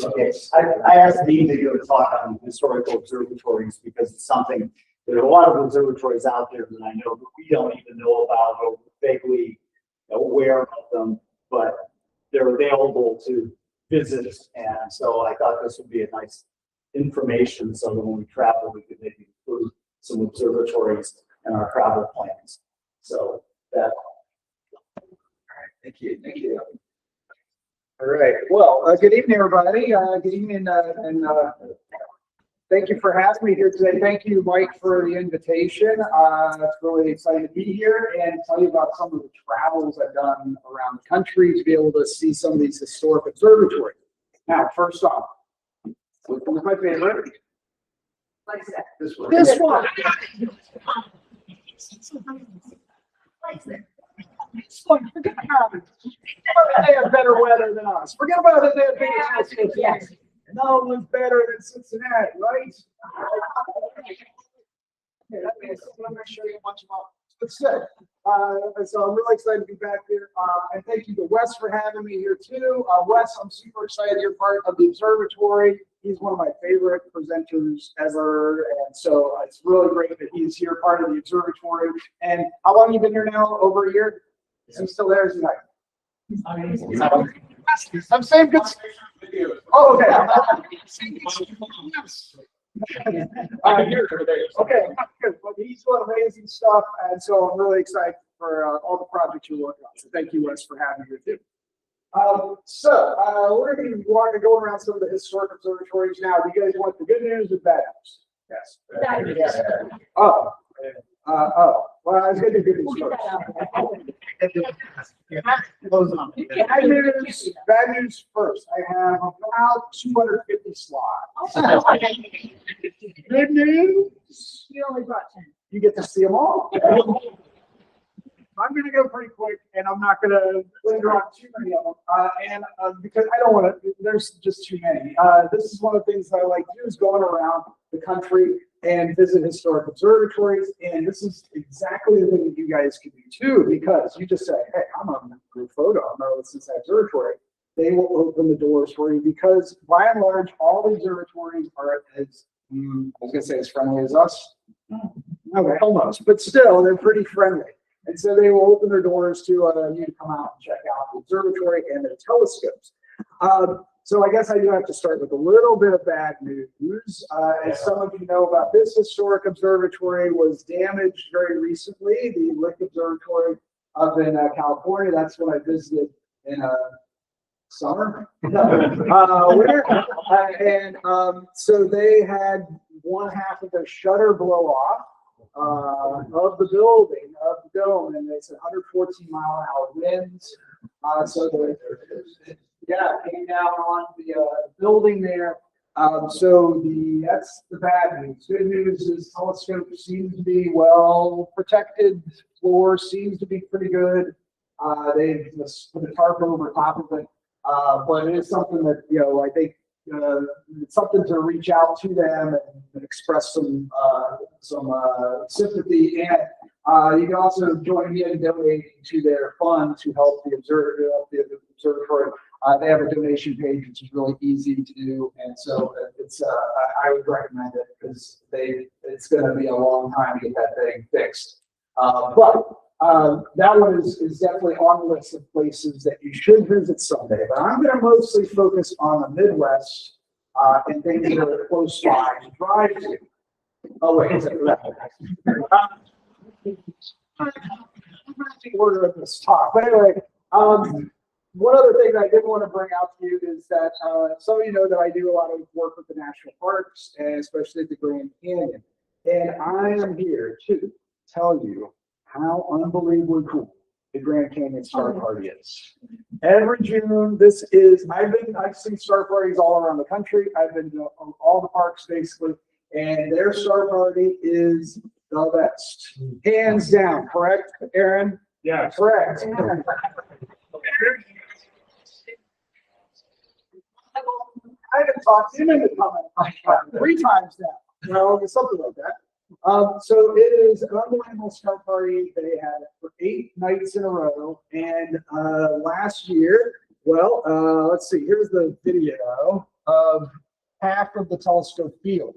Okay, I asked Dean to give a talk on historical observatories because it's something, there are a lot of observatories out there that I know that we don't even know about or vaguely aware of them, but they're available to visit. And so I thought this would be a nice information so that when we travel, we could maybe include some observatories in our travel plans. So that. All right, thank you. Thank you. All right. Well, good evening, everybody. Good evening, and thank you for having me here today. Thank you, Mike, for the invitation. It's really exciting to be here and tell you about some of the travels I've done around the country to be able to see some of these historic observatories. Now, first off, which one's my favorite? This one. This one. Forget about it. They have better weather than us. Forget about it. They have bigger telescopes. Yes. No one's better than Cincinnati, right? Okay, that means I'm going to show you a bunch about. It's good. So I'm really excited to be back here. And thank you to Wes for having me here too. Wes, I'm super excited you're part of the observatory. He's one of my favorite presenters ever. And so it's really great that he's here, part of the observatory. And how long have you been here now? Over a year? Is he still there? Is he like? I'm saying good. Oh, okay. Okay, good. But he's doing amazing stuff, and so I'm really excited for all the projects you're working on. So thank you, Wes, for having me with you. We're going to be going around some of the historic observatories now. Do you guys want the good news or bad news? Yes. Bad news. Well, I was going to do good news first. Bad news first. I have about 250 slots. Good news. You only brought 10. You get to see them all. I'm going to go pretty quick, and I'm not going to linger on too many of them, because I don't want to. There's just too many. This is one of the things that I like to do is going around the country and visit historic observatories, and this is exactly the thing that you guys can do too, because you just say, "Hey, I'm on FOTO. I'm on the Cincinnati Observatory." They will open the doors for you because, by and large, all the observatories are as I was going to say as friendly as us. Okay, almost, but still, they're pretty friendly. And so they will open their doors to you to come out and check out the observatory and their telescopes. So I guess I do have to start with a little bit of bad news. As some of you know about this historic observatory was damaged very recently, the Lick Observatory up in California. That's when I visited in summer. Winter. So they had one half of their shutter blow off. Of the building, of the dome, and it's 114-mile-an-hour winds. So came down on the building there. That's the bad news. Good news is telescope seems to be well protected. Floor seems to be pretty good. They've just put a tarp over top of it, but it is something that I think. It's something to reach out to them and express some sympathy, and you can also join in donating to their fund to help the observatory. They have a donation page, which is really easy to do, and so I would recommend it because it's going to be a long time to get that thing fixed. That one is definitely on the list of places that you should visit someday. But I'm going to mostly focus on the Midwest and things that are close by to drive to. Oh, wait. I'm going to take order of this talk. But anyway, one other thing that I did want to bring out to you is that some of you know that I do a lot of work with the national parks, and especially the Grand Canyon. And I am here to tell you how unbelievably cool the Grand Canyon Star Party is. Every June, I've seen star parties all around the country. I've been to all the parks basically, and their star party is the best. Hands down, correct, Aaron? Yeah. Correct. I haven't talked to him into coming 3 times now. Well, something like that. So it is an unbelievable star party. They had it for 8 nights in a row. And last year, let's see, here's the video. of half of the telescope field.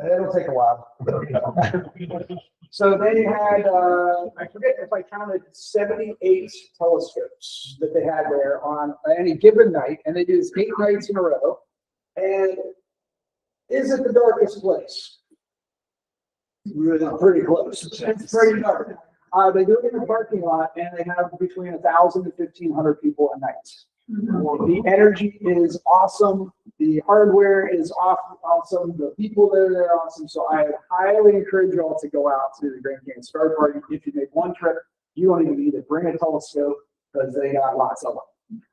It'll take a while. So they had, I forget if I counted 78 telescopes that they had there on any given night, and they did this 8 nights in a row. And is it the darkest place? Really pretty close. It's pretty dark. They do it in the parking lot, and they have between 1,000 to 1,500 people a night. The energy is awesome. The hardware is awesome. The people that are there are awesome. So I highly encourage you all to go out to the Grand Canyon Star Party. If you make one trip, you don't even need to bring a telescope because they got lots of them.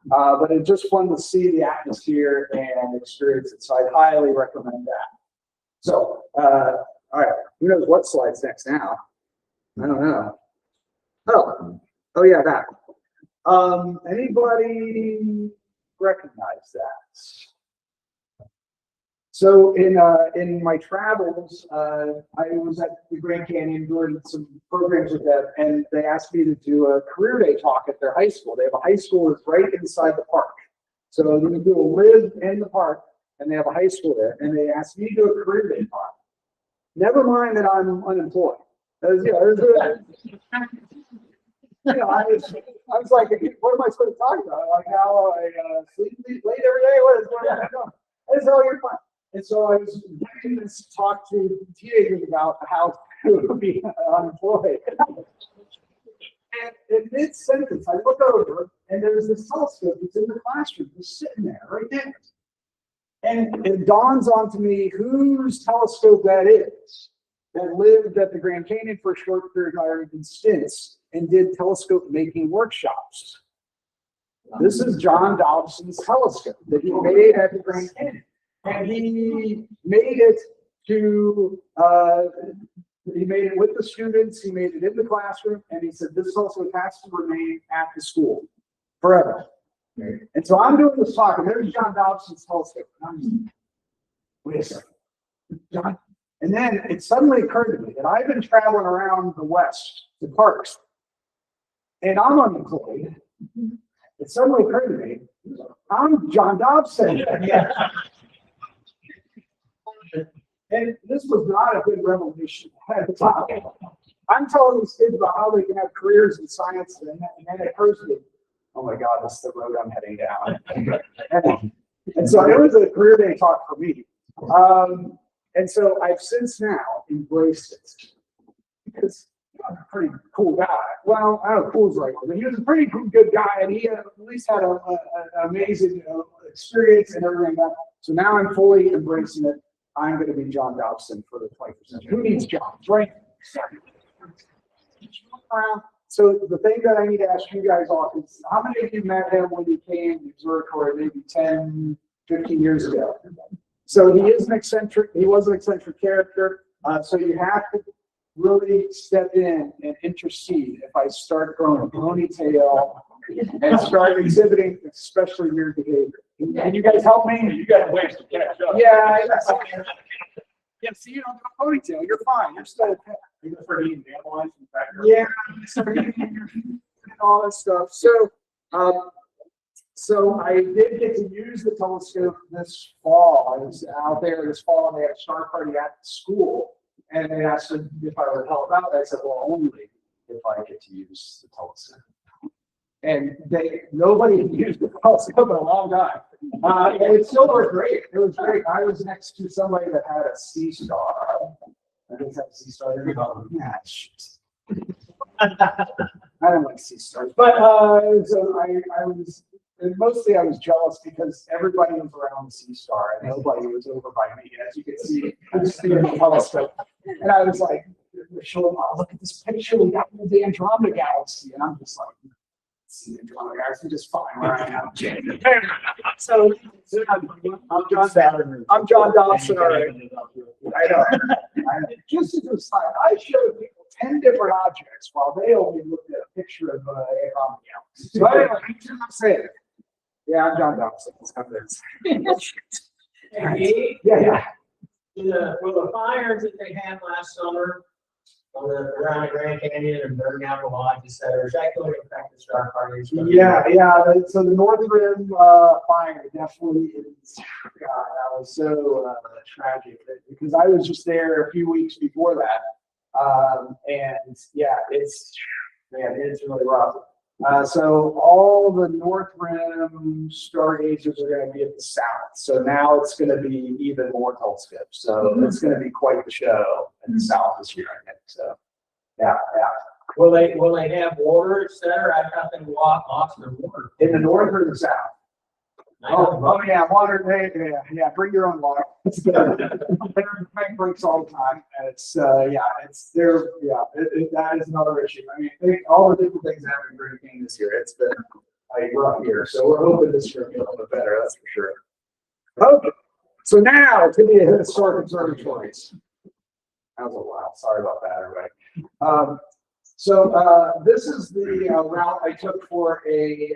But it's just fun to see the atmosphere and experience it. So I highly recommend that. So, all right, who knows what slide's next now? I don't know. Oh yeah, that. Anybody recognize that? So in my travels, I was at the Grand Canyon doing some programs with them, and they asked me to do a career day talk at their high school. They have a high school that's right inside the park. So you can do a live in the park, and they have a high school there, and they asked me to do a career day talk. Never mind that I'm unemployed. I was like, what am I supposed to talk about? Like how I sleep late every day? What is going on? I said, oh, you're fine. And so I was giving this talk to teenagers about how to be unemployed. And in mid-sentence, I look over, and there's this telescope that's in the classroom, just sitting there, right there. And it dawns onto me whose telescope that is, that lived at the Grand Canyon for a short period in stints and did telescope making workshops. This is John Dobson's telescope that he made at the Grand Canyon. And he made it to, he made it with the students, he made it in the classroom, and he said, this telescope has to remain at the school forever. And so I'm doing this talk, and there's John Dobson's telescope. And I'm just, wait a second, John. And then it suddenly occurred to me that I've been traveling around the West, the parks, and I'm unemployed. It suddenly occurred to me, I'm John Dobson. And this was not a good revelation at the time. I'm telling these kids about how they can have careers in science, and then it occurs to me, oh my God, this is the road I'm heading down. And so it was a career day talk for me. And so I've since now embraced it because I'm a pretty cool guy. Well, I don't know, cool is the right word, but he was a pretty good guy, and he at least had an amazing experience and everything like that. So now I'm fully embracing it. I'm going to be John Dobson for the 21st century. Who needs jobs, right? So the thing that I need to ask you guys all is, how many of you met him when he came to the observatory maybe 10, 15 years ago? So he is an eccentric, he was an eccentric character. So you have to really step in and intercede if I start growing a ponytail and start exhibiting especially weird behavior. Can you guys help me? You got ways to catch up. Yeah. Yeah, see, you don't have a ponytail. You're fine. You're still okay. Even for eating dandelions in the backyard. Yeah, and all that stuff. So I did get to use the telescope this fall. I was out there this fall, and they had a star party at the school, and they asked me if I would help out. I said, well, only if I get to use the telescope. And nobody had used the telescope in a long time. And it still was great. It was great. I was next to somebody that had a sea star. I didn't have a sea star. Yeah, shit. I don't like sea stars. But so I was, and mostly I was jealous because everybody was around the sea star and nobody was over by me. As you can see, I was seeing the telescope. And I was like, showing, oh, look at this picture. We got the Andromeda Galaxy. And I'm just like, see Andromeda Galaxy just fine where I am. So I'm John Dobson. All right. I know. Just as a side, I showed people 10 different objects while they only looked at a picture of Andromeda Galaxy. So anyway, I'm saying, yeah, I'm John Dobson. Hey, Yeah. well, the fires that they had last summer, around the Grand Canyon and burning out the lodge, etc. Is that going to affect the star parties? Yeah. So the North Rim fire definitely is. God, that was so tragic because I was just there a few weeks before that, and yeah, it's really rough. So all the North Rim stargazers are going to be at the south. So now it's going to be even more telescopes. So it's going to be quite the show in the south this year, I think. So yeah. Will they have water, etc.? I thought they lost their water. In the north or the south? Oh yeah, water. Yeah. Bring your own water. It's good. Bank breaks all the time, and it's there. Yeah, that is another issue. I mean, all the different things happen in Hurricane this year. It's been a rough year, so we're hoping this year will be a little bit better. That's for sure. Okay, so now to the historic observatories. That was a while. Sorry about that, everybody. So this is the route I took for a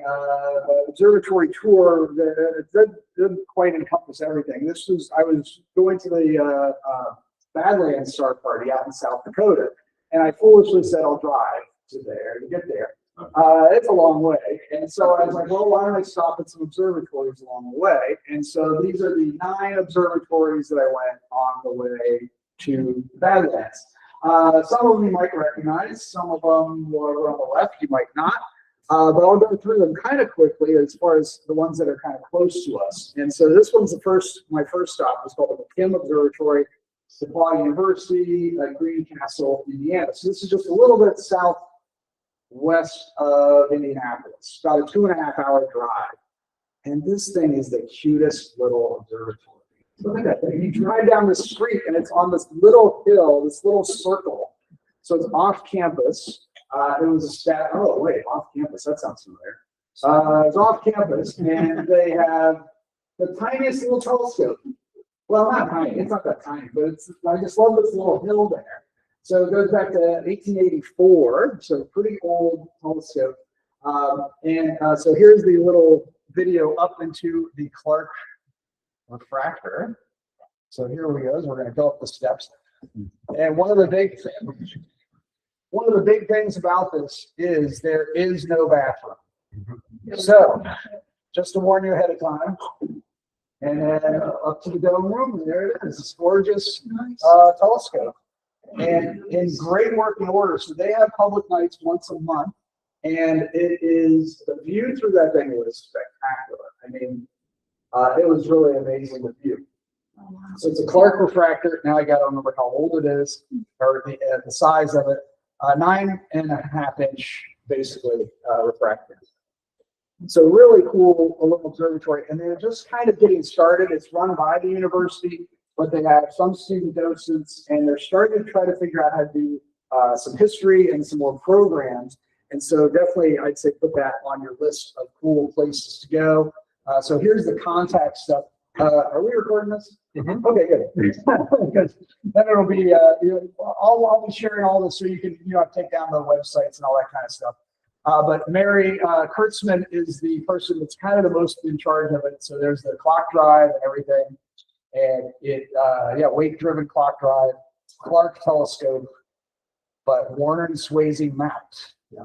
observatory tour that didn't quite encompass everything. I was going to the Badlands Star Party out in South Dakota, and I foolishly said I'll drive to get there. It's a long way, and so I was like, well, why don't I stop at some observatories along the way? And so these are the 9 observatories that I went on the way to the Badlands. Some of them you might recognize, some of them are on the left, you might not. But I'll go through them kind of quickly as far as the ones that are kind of close to us. And so this one's my first stop. It's called the McKim Observatory, DePauw University, Greencastle, Indiana. So this is just a little bit southwest of Indianapolis, about a 2.5-hour drive. And this thing is the cutest little observatory. Look at that thing. You drive down the street and it's on this little hill, this little circle. So it's off campus. It was off campus. That sounds familiar. It's off campus and they have the tiniest little telescope. Well, not tiny. It's not that tiny, but I just love this little hill there. So it goes back to 1884. So pretty old telescope. So here's the little video up into the Clark refractor. So here we go. We're going to go up the steps. And one of the big things about this is there is no bathroom. So just to warn you ahead of time. And then up to the dome room, and there it is. It's gorgeous telescope. And in great working order. So they have public nights once a month. And the view through that thing was spectacular. I mean, it was really amazing the view. So it's a Clark refractor. Now I got to remember how old it is, or the size of it. 9.5-inch, basically, refractor. So really cool little observatory. And they're just kind of getting started. It's run by the university, but they have some student docents, and they're starting to try to figure out how to do some history and some more programs. And so definitely, I'd say put that on your list of cool places to go. So here's the contact stuff. Are we recording this? Mm-hmm. Okay, good. Because then it'll be, I'll be sharing all this so you can, take down the websites and all that kind of stuff. But Mary Kurtzman is the person that's kind of the most in charge of it. So there's the clock drive and everything. And weight-driven clock drive, Clark telescope, but Warner and Swayze mapped. Yeah.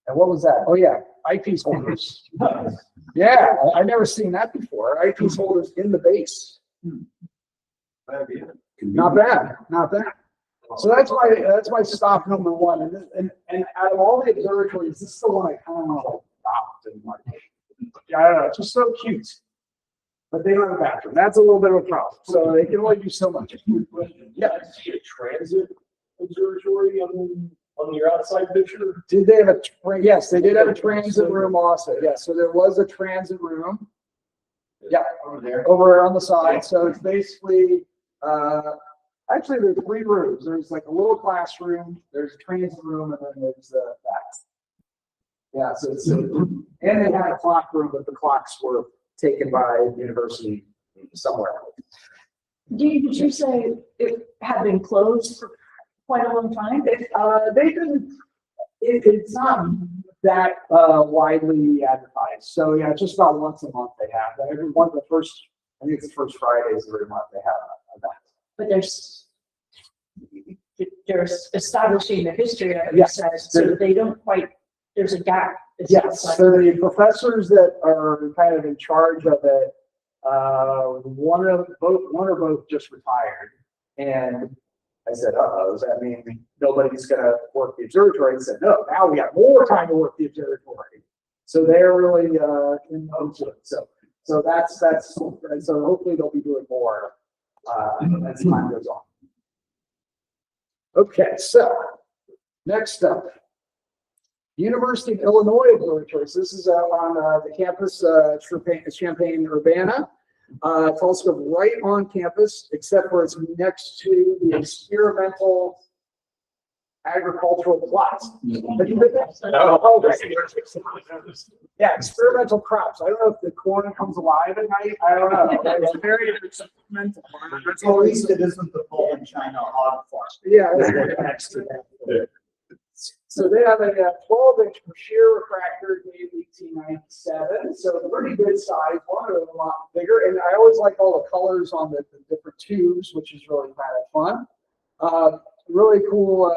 And what was that? Oh yeah, eyepiece holders. Yeah, I've never seen that before. Eyepiece holders in the base. Not bad. So that's my stop number one. And out of all the observatories, this is the one I kind of stopped and like, I don't know, it's just so cute. But they don't have a bathroom. That's a little bit of a problem. So they can only do so much. Yeah. A transit observatory on your outside picture? Did they have yes, they did have a transit room also. Yes, so there was a transit room. Yeah, over on the side. So it's basically, actually there's 3 rooms. There's like a little classroom, there's a transit room, and then there's that. Yeah, so it's, and they had a clock room, but the clocks were taken by the university somewhere. Did you say it had been closed for quite a long time? It's not that widely advertised. So yeah, just about once a month they have that. Every one, I think it's the first Fridays of every month they have an event. But there's they're establishing the history of it, Yes. so they don't quite, there's a gap. It's Yes, like- so the professors that are kind of in charge of it, one or both just retired. And I said, uh-oh, does that mean nobody's gonna work the observatory? He said, no, now we have more time to work the observatory. So they're really, into it. So that's, so hopefully they'll be doing more, as time goes on. Okay, so next up. University of Illinois Observatories. This is on the campus, Champaign-Urbana. It's also right on campus, except for it's next to the experimental agricultural plots. Have you been there? Oh, right. Yeah, experimental crops. I don't know if the corn comes alive at night. I don't know. It's very experimental. At least it isn't the Poland China hog farm. Yeah. Next to that. So they have a 12-inch sheer refractor made in 1897, so pretty good size. One of them a lot bigger, and I always like all the colors on the different tubes, which is really kind of fun. Really cool.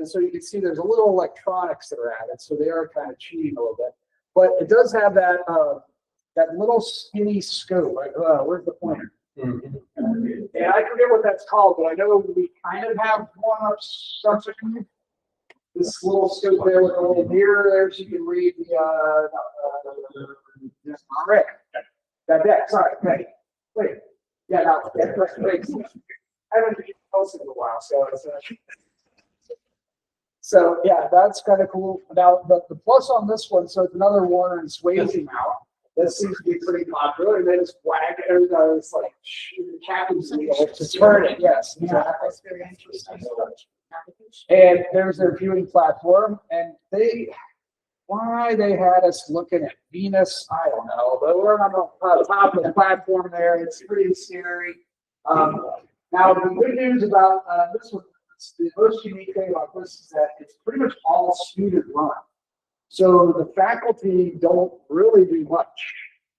So you can see there's a little electronics that are added, so they are kind of cheating a little bit. But it does have that that little skinny scope. Right? Where's the pointer? And I forget what that's called, but I know we kind of have one up subsequently. This little scope there with a little mirror there, so you can read the all right. That sorry, okay. Wait. Yeah, no, that's right. I haven't been posted in a while, so yeah, that's kind of cool. Now the plus on this one, so it's another Warner and Swayze mount. This seems to be pretty popular, and they just wag it. It's like the captain's wheel to turn it. Yes, Yeah, that's very interesting. and there's their viewing platform, and why they had us looking at Venus, I don't know, but we're on the top of the platform there. It's pretty scary. Now, the good news about this one, the most unique thing about this is that it's pretty much all student run. So the faculty don't really do much.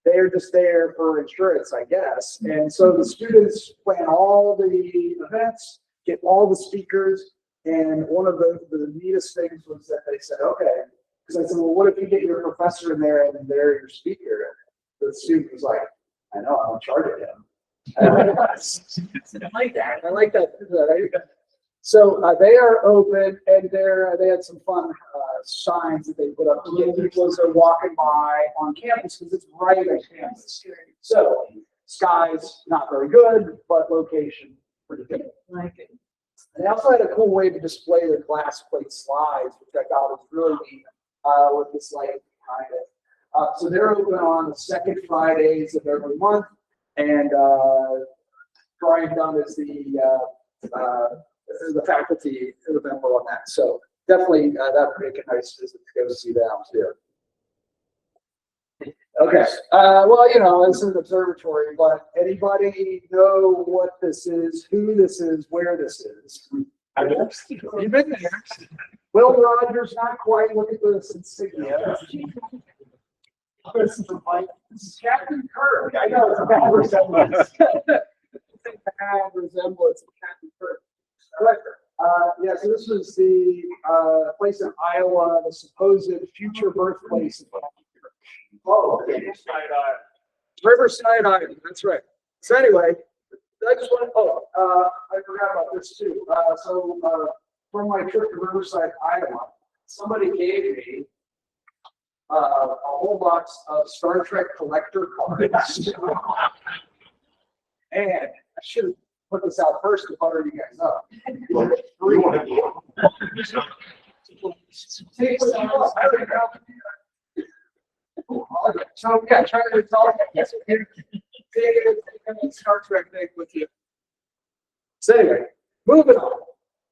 They're just there for insurance, I guess. And so the students plan all the events, get all the speakers. And one of the neatest things was that they said, okay, because I said, well, what if you get your professor in there and they're your speaker? And the student was like, I know, I'm in charge of him. I like that. I like that. So they are open, and they had some fun signs that they put up to get people as they're walking by on campus, because it's right on campus. So skies not very good, but location pretty good. Like it. And they also had a cool way to display the glass plate slides, which I thought was really neat, with this light behind it. So they're open on the second Fridays of every month, and Brian Dunn is the faculty member on that. So definitely that would make a nice visit to go see them too. Okay, well, you know, this is an observatory, but anybody know what this is, who this is, where this is? You've been there. Will Rogers, not quite. Look at this insignia. This is Captain Kirk. I know it's a bad resemblance. It's a bad resemblance of Captain Kirk. Yeah, so this was the place in Iowa, the supposed future birthplace of Captain Kirk. Oh, Riverside Island, that's right. So anyway, I just want to, I forgot about this too. From my trip to Riverside, Iowa, somebody gave me a whole box of Star Trek collector cards. And I should have put this out first to butter you guys up. So yeah, try to talk. Yes, take a Star Trek thing with you. So anyway, moving on.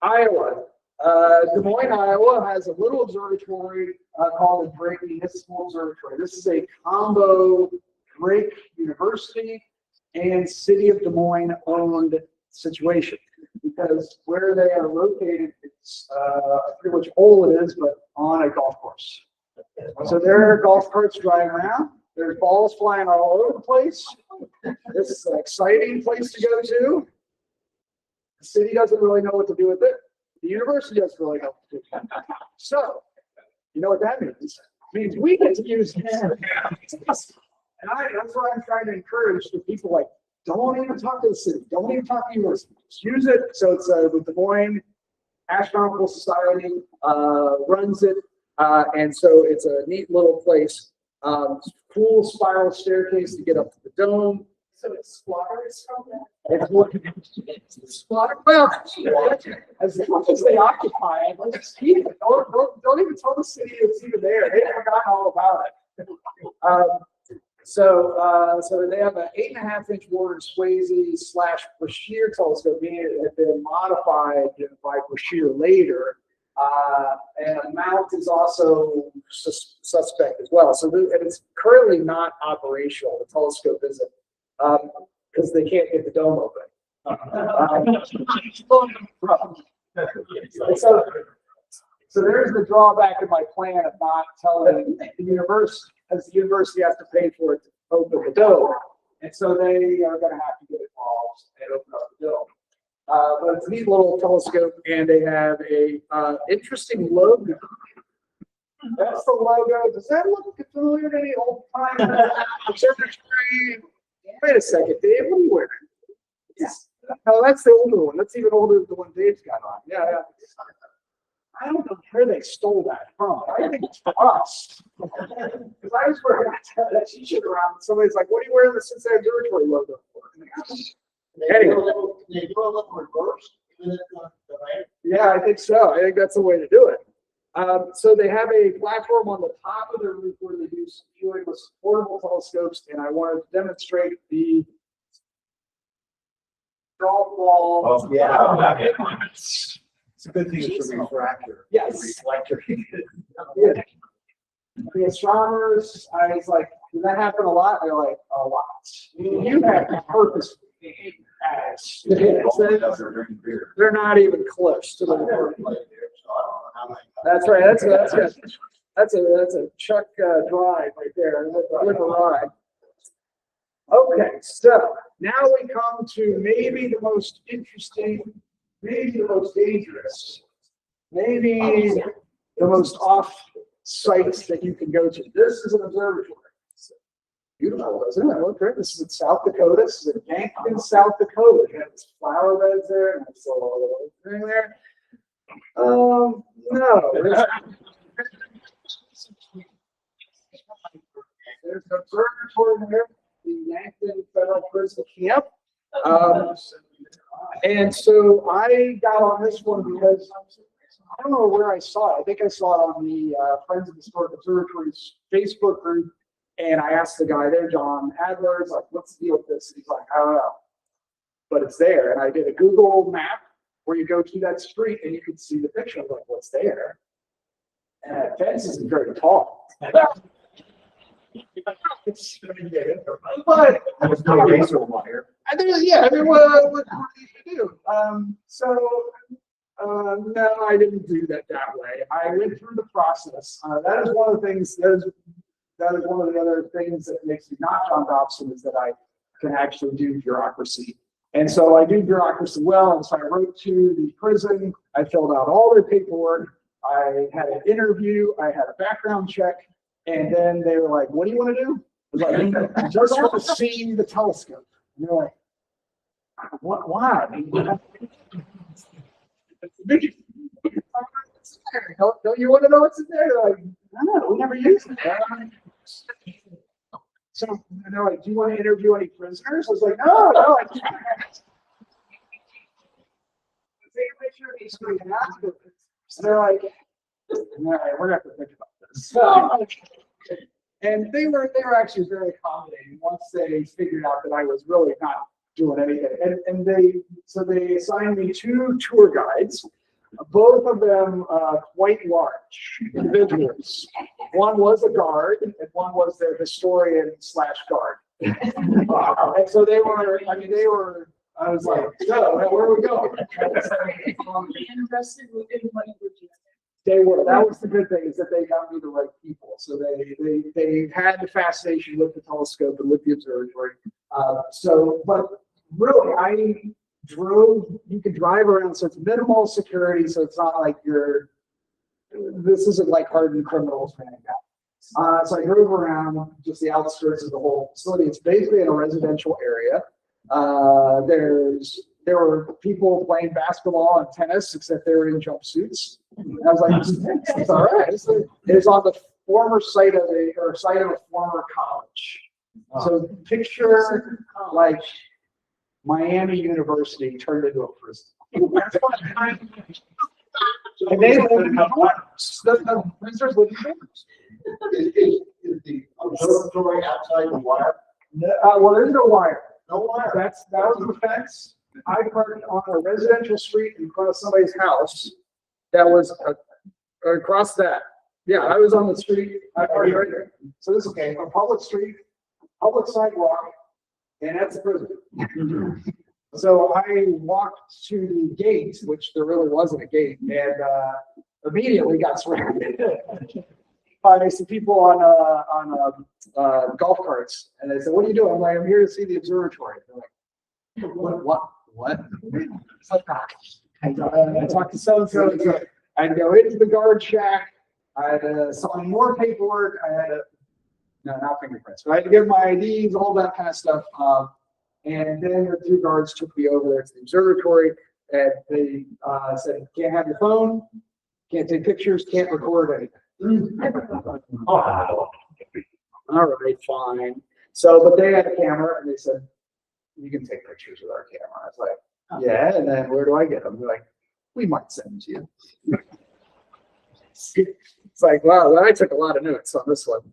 Iowa. Des Moines, Iowa has a little observatory called the Drake Municipal Observatory. This is a combo Drake University and City of Des Moines owned situation, because where they are located, it's pretty much all it is, but on a golf course. So there are golf carts driving around. There's balls flying all over the place. This is an exciting place to go to. The city doesn't really know what to do with it. The university doesn't really help. So, you know what that means? It means we get to use it. And that's what I'm trying to encourage the people like, don't even talk to the city. Don't even talk to the university. Just use it. So it's the Des Moines Astronomical Society runs it. And so it's a neat little place. Cool spiral staircase to get up to the dome. So it's squatters from that. It's what squatter. Well, as long as they occupy it, let's just keep it. Don't even tell the city it's even there. They forgot all about it. So they have an 8.5-inch Warner Swayze / Brashear telescope, meaning it had been modified by Brashear later. And a mount is also suspect as well. So and it's currently not operational. The telescope isn't, because they can't get the dome open. So there's the drawback in my plan of not telling the university, because the university has to pay for it to open the dome. And so they are going to have to get involved and open up the dome. But it's a neat little telescope, and they have a interesting logo. That's the logo. Does that look familiar to any old time observatory? Wait a second, Dave. What are you wearing? Yes. No, that's the older one. That's even older than the one Dave's got on. Yeah. I don't know where they stole that from. I think it's for us. Because I was wearing that t-shirt around. Somebody's like, "What are you wearing the Cincinnati Observatory logo for?" Anyway. They do a little reverse. Yeah, I think so. I think that's the way to do it. So they have a platform on the top of their roof where they do viewing with portable telescopes, and I wanted to demonstrate the golf ball. Oh, yeah. It's a good thing it's a refractor. Yes. Reflector. Yeah. The astronomers, I was like, does that happen a lot? They're like, a lot. You have to purposely. They're not even close to the. That's right. That's a Chuck drive right there with a ride. Okay, so now we come to maybe the most interesting, maybe the most dangerous, maybe the most off sites that you can go to. This is an observatory. Beautiful, isn't it? Look great. This is in South Dakota. This is in Yankton, South Dakota. You have flower beds there, and it's a little thing there. No. There's an observatory there, the Yankton Federal Prison Camp. And so I got on this one because I don't know where I saw it. I think I saw it on the Friends of Historic Observatories Facebook group. And I asked the guy there, John Adler, like, what's the deal with this? And he's like, I don't know. But it's there. And I did a Google map where you go to that street and you can see the picture. I'm like, what's there? And that fence isn't very tall. But There's no razor wire. I mean, yeah, I mean, what do you do? No, I didn't do that way. I went through the process. That is one of the things, that is one of the other things that makes me not John Dobson, is that I can actually do bureaucracy. And so I do bureaucracy well. And so I wrote to the prison. I filled out all their paperwork. I had an interview. I had a background check. And then they were like, what do you want to do? I was like, I just want to see the telescope. And they're like, what? Why? Don't you want to know what's in there? They're like, no, we never used it. So they're like, do you want to interview any prisoners? I was like, no, I can't. So they're like, all right, we're gonna have to think about this. So, and they were actually very accommodating once they figured out that I was really not doing anything. And they assigned me 2 tour guides. Both of them quite large individuals. One was a guard, and one was their historian / guard. And so they were. I was like, so where are we going? Interested in what you would do. They were. That was the good thing, is that they got me the right people. So they had the fascination with the telescope and with the observatory. But really, you could drive around, so it's minimal security, so it's not like this isn't like hardened criminals or anything like that. So I drove around just the outskirts of the whole facility. It's basically in a residential area. There were people playing basketball and tennis, except they were in jumpsuits. And I was like, it's all right. It's on the former site of a former college. So picture like Miami University turned into a prison. And they live in dorms. The prisoners live in dorms. Is the observatory outside the wire? Well, there's no wire. No wire. That was the fence. I parked on a residential street in front of somebody's house. That was across that. Yeah, I was on the street. I parked right there. So this is a public street, public sidewalk, and that's the prison. So I walked to the gate, which there really wasn't a gate, and immediately got surrounded by some people on golf carts, and they said, "What are you doing?" I'm like, "I'm here to see the observatory." They're like, "What?" It's like, I talked to so and so. I'd go into the guard shack. I had to sign more paperwork. I had to, no, not fingerprints, but I had to give my IDs, all that kind of stuff. And then the two guards took me over there to the observatory, and they said, "Can't have your phone, can't take pictures, can't record anything." All right, fine. So, but they had a camera, and they said, "You can take pictures with our camera." I was like, "Yeah," and then where do I get them? They're like, "We might send them to you." It's like, wow, I took a lot of notes on this one.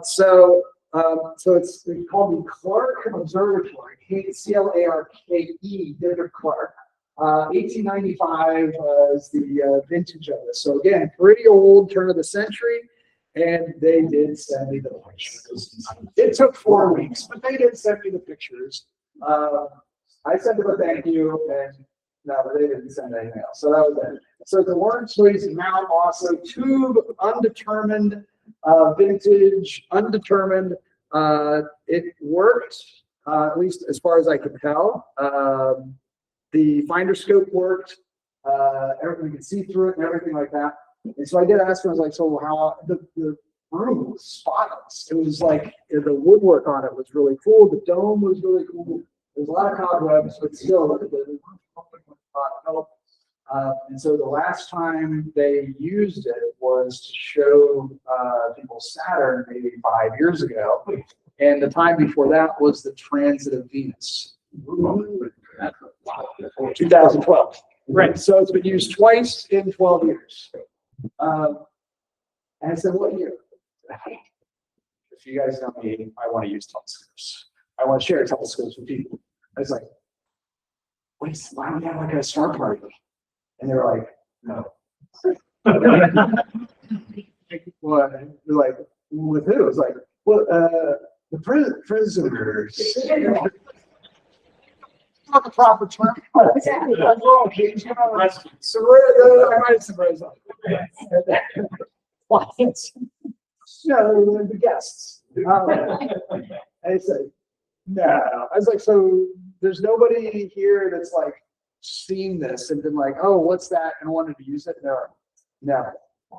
So it's called the Clark Observatory, C-L-A-R-K-E, David Clark. 1895 is the vintage of this. So again, pretty old, turn of the century, and they did send me the pictures. It took 4 weeks, but they did send me the pictures. I sent them a thank you, and no, they didn't send anything else. So that was it. So the Lawrence Mount also tube, undetermined, vintage, undetermined. It worked, at least as far as I could tell. The finder scope worked. Everything could see through it and everything like that. And so I did ask him, I was like, "So how the room was spotless. It was like the woodwork on it was really cool. The dome was really cool. There's a lot of cobwebs, but still, and so the last time they used it was to show people Saturn maybe 5 years ago, and the time before that was the transit of Venus, 2012. Right. So it's been used twice in 12 years. And I said, "What year?" If you guys know me, I want to use telescopes. I want to share telescopes with people. I was like, "Wait, why don't we have like a star party?" And they were like, "No." Well, they're like, "With who?" I was like, "Well, the prisoners." Not the proper term. Exactly. So I might have surprised them. No, the guests. I said, "No." I was like, "So there's nobody here that's like seen this and been like, oh, what's that?" and wanted to use it?" No.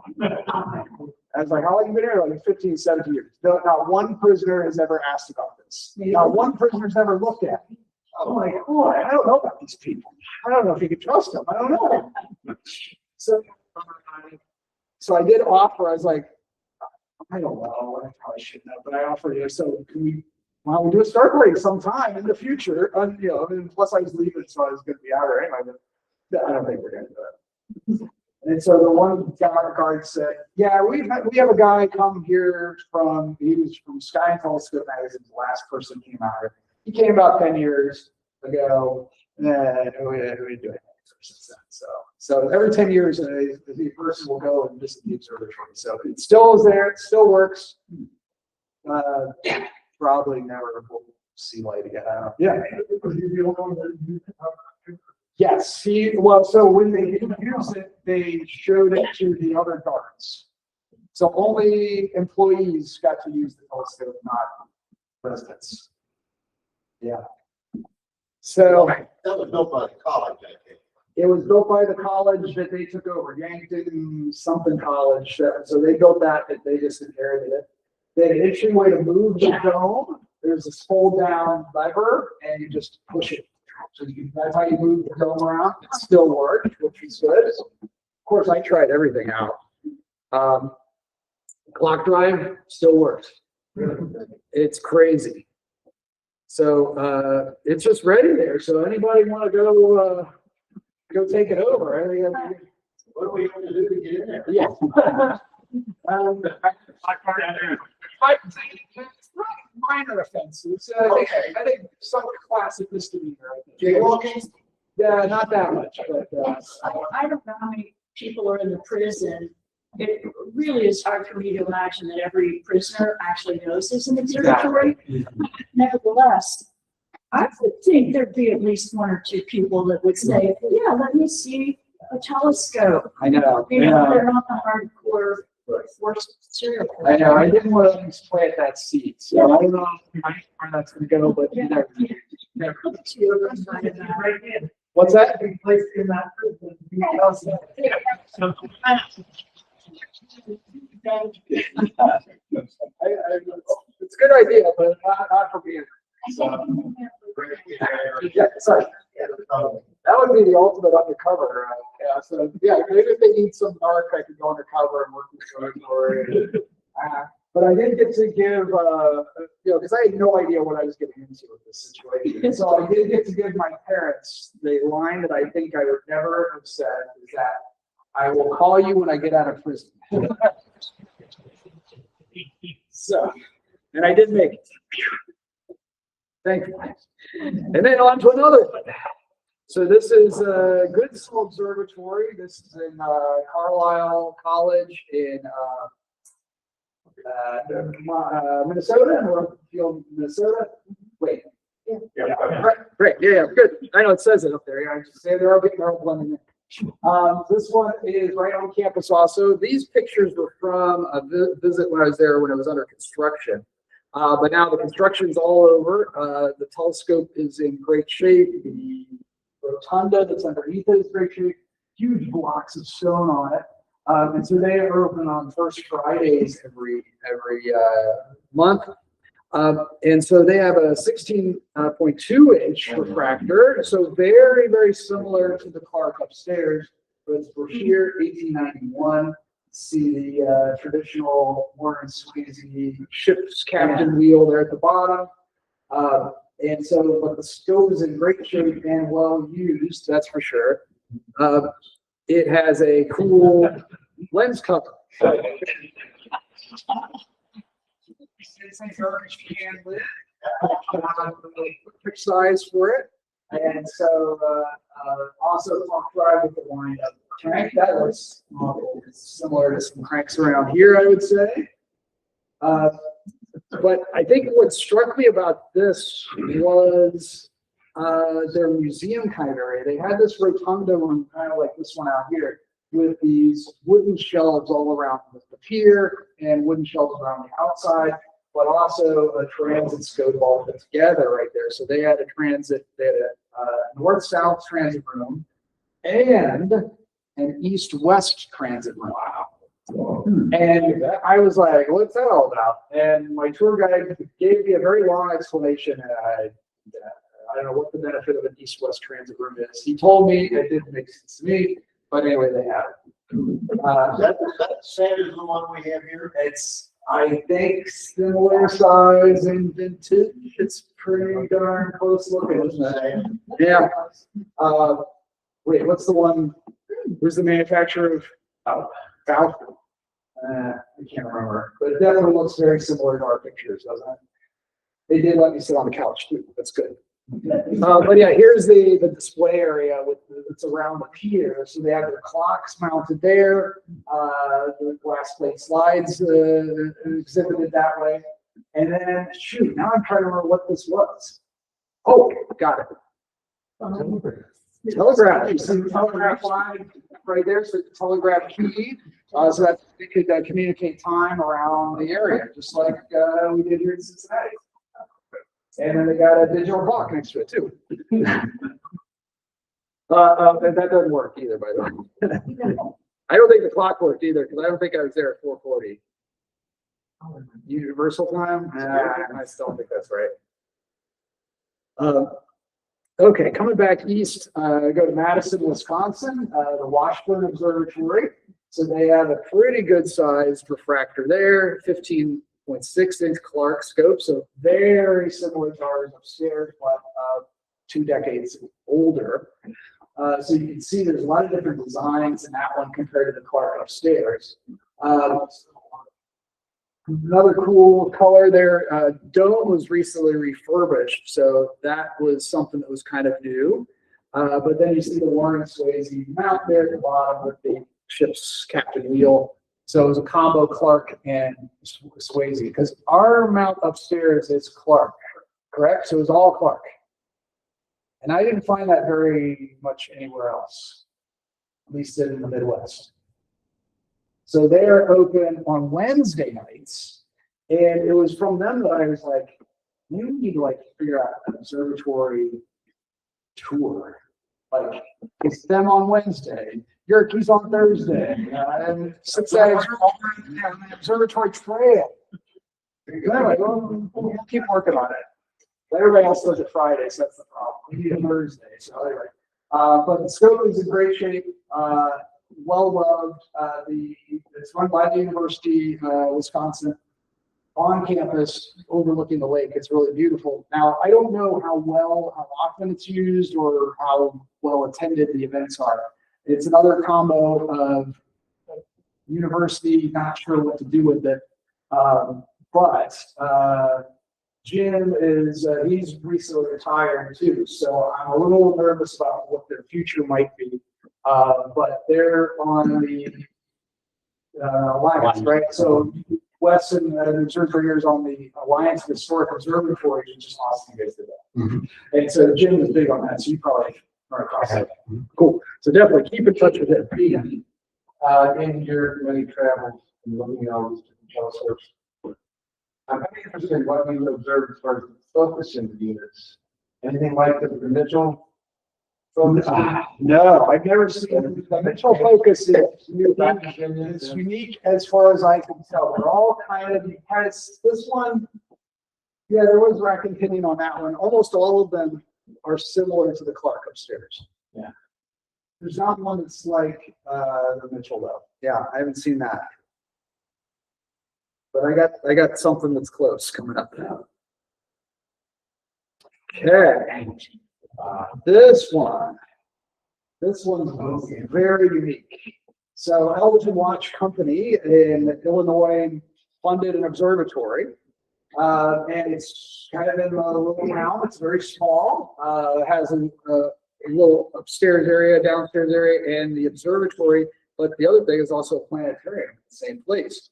I was like, "How long have you been here?" Like 15, 17 years. No, not one prisoner has ever asked about this. Not one prisoner's ever looked at it. I'm like, "Oh, I don't know about these people. I don't know if you can trust them. I don't know." So I did offer. I was like, "I don't know. I probably shouldn't have," but I offered it. So why don't we do a star party sometime in the future? You know, I mean, plus I was leaving, so I was going to be out there anyway. But I don't think we're going to do it. And so the one guard said, "Yeah, we have a guy come here he was from Sky and Telescope Magazine, the last person came out here. He came about 10 years ago, and we didn't do anything since then." So every 10 years, the person will go and visit the observatory. So it still is there, it still works. Probably never will see light again. I don't know. Yeah. Yes. So when they didn't use it, they showed it to the other guards. So only employees got to use the telescope, not residents. Yeah. So That was built by the college, I think. it was built by the college that they took over, Yankton something college. So they built that, they just inherited it. The interesting way to move the dome, there's this fold down lever and you just push it. So that's how you move the dome around. It still worked, which is good. Of course, I tried everything out. Clock drive still works. It's crazy. So it's just ready there. So anybody want to go take it over? What do we have to do to get in there? Yeah. Minor offenses. I think some classic misdemeanor. Jaywalking? Yeah, not that much, but I don't know how many people are in the prison. It really is hard for me to imagine that every prisoner actually knows there's an observatory. Nevertheless, I would think there'd be at least one or two people that would say, yeah, let me see a telescope. I know. You know, they're not the hardcore forced serial killer. I know. I didn't want to plant that seed, so I don't know where that's going to go, but you never. What's that? Placed in that prison. It's a good idea, but not for me. Yeah, sorry. That would be the ultimate undercover. Yeah, so yeah, maybe if they need some dark, I could go undercover and work with the story. But I did get to give, because I had no idea what I was getting into with this situation. So I did get to give my parents the line that I think I would never have said is that I will call you when I get out of prison. So, and I did make it. Thank you. And then on to another one. So this is Goodson Observatory. This is in Carlisle College in Minnesota, Northfield, Minnesota. Wait. Yeah. Great. Yeah, good. I know it says it up there. Yeah, I just say they're all getting their own blending in. This one is right on campus also. These pictures were from a visit when I was there when it was under construction. But now the construction's all over. The telescope is in great shape. The rotunda that's underneath it is great shape. Huge blocks of stone on it. And so they are open on first Fridays every month. And so they have a 16.2 inch refractor. So very, very similar to the Clark upstairs. But we're here, 1891. See the traditional Warren Swayze ship's captain wheel there at the bottom. And so, but the scope is in great shape and well used, that's for sure. It has a cool lens cover. Quick size for it. And so, also pump drive with the wind up crank. That looks similar to some cranks around here, I would say. But I think what struck me about this was their museum kind of area. They had this rotunda one, kind of like this one out here, with these wooden shelves all around the pier and wooden shelves around the outside, but also a transit scope all put together right there. So they had a transit, they had a north-south transit room and an east-west transit room. Wow. And I was like, what's that all about? And my tour guide gave me a very long explanation. And I don't know what the benefit of an east-west transit room is. He told me it didn't make sense to me, but anyway, they have it. That same as the one we have here? It's, I think, similar size and vintage. It's pretty darn close looking, isn't it? Yeah. Wait, what's the one? Who's the manufacturer of Valve? I can't remember, but it definitely looks very similar to our pictures, doesn't it? They did let me sit on the couch too. That's good. But yeah, here's the display area with it's around the pier. So they have their clocks mounted there. The glass plate slides exhibited that way. And then shoot, now I'm trying to remember what this was. Oh, got it. Telegraph. You see the telegraph line right there? So the telegraph key. So that we could communicate time around the area, just like we did here in Cincinnati. And then they got a digital clock next to it too. And that doesn't work either, by the way. I don't think the clock worked either, because I don't think I was there at 4:40. Universal time? I still don't think that's right. Okay, coming back east, go to Madison, Wisconsin, the Washburn Observatory. So they have a pretty good sized refractor there, 15.6-inch Clark scope, so very similar to ours upstairs, but 2 decades older. So you can see there's a lot of different designs in that one compared to the Clark upstairs. Another cool color there, dome was recently refurbished, so that was something that was kind of new. But then you see the Warren Swayze mount there at the bottom with the ship's captain wheel. So it was a combo Clark and Swayze, because our mount upstairs is Clark, correct? So it was all Clark. And I didn't find that very much anywhere else, at least in the Midwest. So they are open on Wednesday nights. And it was from them that I was like, you need to like figure out an observatory tour. Like, it's them on Wednesday, Yerkes on Thursday, and Cincinnati Observatory Trail. Anyway, we'll keep working on it. But everybody else does it Friday, so that's the problem. We need a Thursday. So anyway, but the scope is in great shape, well loved. It's run by the University of Wisconsin on campus, overlooking the lake. It's really beautiful. Now, I don't know how often it's used or how well attended the events are. It's another combo of university, not sure what to do with it. But Jim is, he's recently retired too. So I'm a little nervous about what their future might be. But they're on the Alliance, right? So Wes and the observatory here is on the Alliance of Historic Observatories, which is awesome you guys did that. And so Jim is big on that, so you probably run across that. Cool. So definitely keep in touch with him. In your many travels and looking at all these different telescopes, I'm very interested in what you observed as far as focus in the units. Anything like the Mitchell focus? No, I've never seen the Mitchell focus. It's unique as far as I can tell. They're all kind of, this one, yeah, there was Rack opinion on that one. Almost all of them are similar to the Clark upstairs. Yeah. There's not one that's like the Mitchell though. Yeah, I haven't seen that. But I got something that's close coming up now. Okay. This one's very unique. So Elgin Watch Company in Illinois funded an observatory. And it's kind of in a little town. It's very small. It has a little upstairs area, downstairs area, and the observatory. But the other thing is also a planetarium in the same place.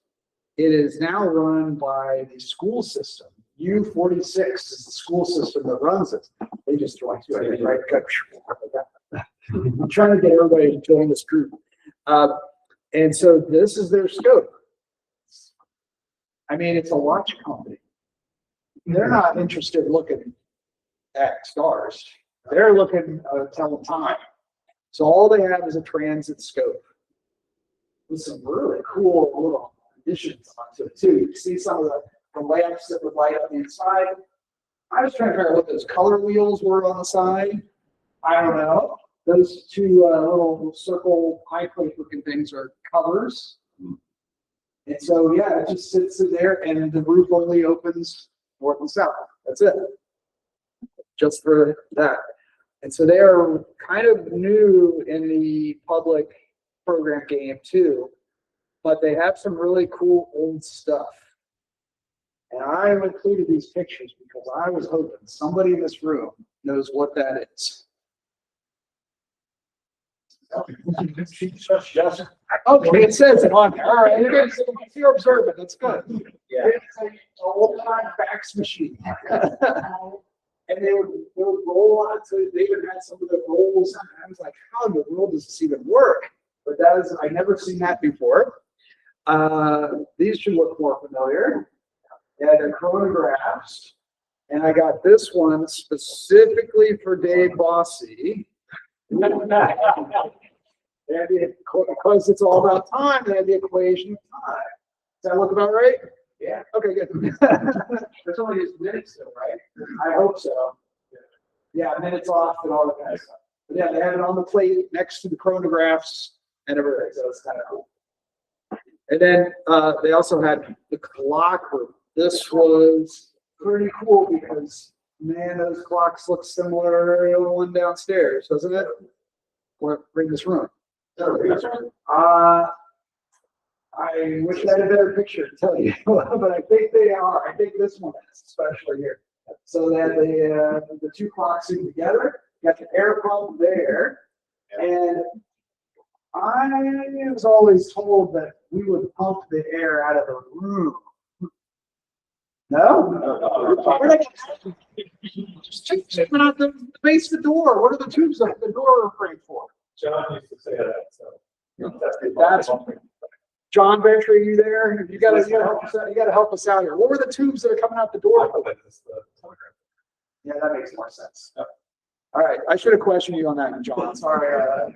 It is now run by the school system. U46 is the school system that runs it. They just joined too, I think, right? I'm trying to get everybody to join this group. And so this is their scope. I mean, it's a watch company. They're not interested in looking at stars. They're looking telling time. So all they have is a transit scope with some really cool little additions onto it too. You see some of the lamps that would light up the inside. I was trying to figure out what those color wheels were on the side. I don't know. Those two little circle high plate looking things are covers. And so, yeah, it just sits in there and the roof only opens north and south. That's it. Just for that. And so they are kind of new in the public program game too, but they have some really cool old stuff. And I've included these pictures because I was hoping somebody in this room knows what that is. Okay, it says it on there. All right, you're observant. That's good. Yeah. It's an old-time fax machine. And they would roll on it, so they even had some of the rolls. And I was like, how in the world does this even work? But that is, I've never seen that before. These should look more familiar. Yeah, they're chronographs. And I got this one specifically for Dave Bossy. Because it's all about time, they had the equation of time. Does that look about right? Yeah. Okay, good. There's only just minutes though, right? I hope so. Yeah, minutes off and all that kind of stuff. But yeah, they have it on the plate next to the chronographs and everything, so it's kind of cool. And then they also had the clock room. This was pretty cool because, man, those clocks look similar to the one downstairs, doesn't it? Or bring this room. I wish I had a better picture to tell you, but I think they are. I think this one is, especially here. So that the two clocks are together, got the air pump there, and I was always told that we would pump the air out of the room. No? Just shipment out the base of the door. What are the tubes of the door afraid for? John used to say that, so. That's John Venture, are you there? You gotta help us out. You gotta help us out here. What were the tubes that are coming out the door? Yeah, that makes more sense. All right, I should have questioned you on that, John. Sorry.